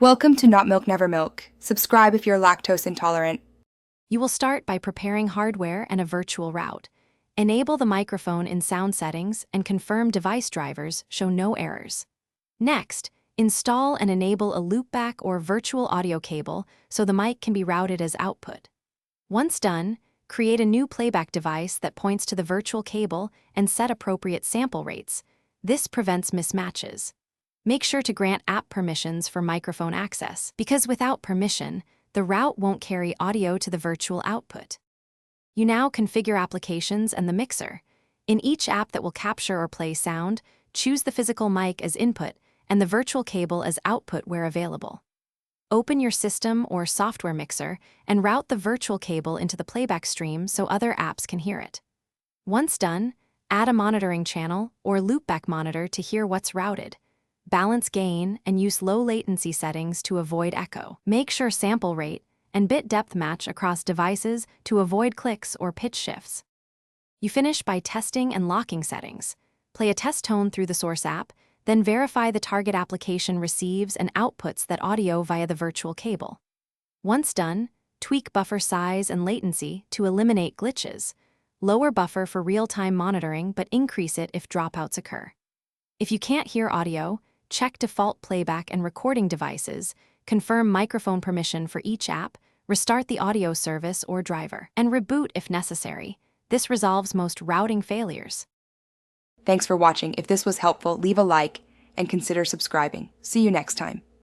Welcome to Not Milk Never Milk. Subscribe if you're lactose intolerant. You will start by preparing hardware and a virtual route. Enable the microphone in sound settings and confirm device drivers show no errors. Next, install and enable a loopback or virtual audio cable so the mic can be routed as output. Once done, create a new playback device that points to the virtual cable and set appropriate sample rates. This prevents mismatches. Make sure to grant app permissions for microphone access, because without permission, the route won't carry audio to the virtual output. You now configure applications and the mixer. In each app that will capture or play sound, choose the physical mic as input and the virtual cable as output where available. Open your system or software mixer and route the virtual cable into the playback stream so other apps can hear it. Once done, add a monitoring channel or loopback monitor to hear what's routed. Balance gain and use low latency settings to avoid echo. Make sure sample rate and bit depth match across devices to avoid clicks or pitch shifts. You finish by testing and locking settings. Play a test tone through the source app, then verify the target application receives and outputs that audio via the virtual cable. Once done, tweak buffer size and latency to eliminate glitches. Lower buffer for real-time monitoring but increase it if dropouts occur. If you can't hear audio, check default playback and recording devices, confirm microphone permission for each app, restart the audio service or driver, and reboot if necessary. This resolves most routing failures. Thanks for watching. If this was helpful, leave a like and consider subscribing. See you next time.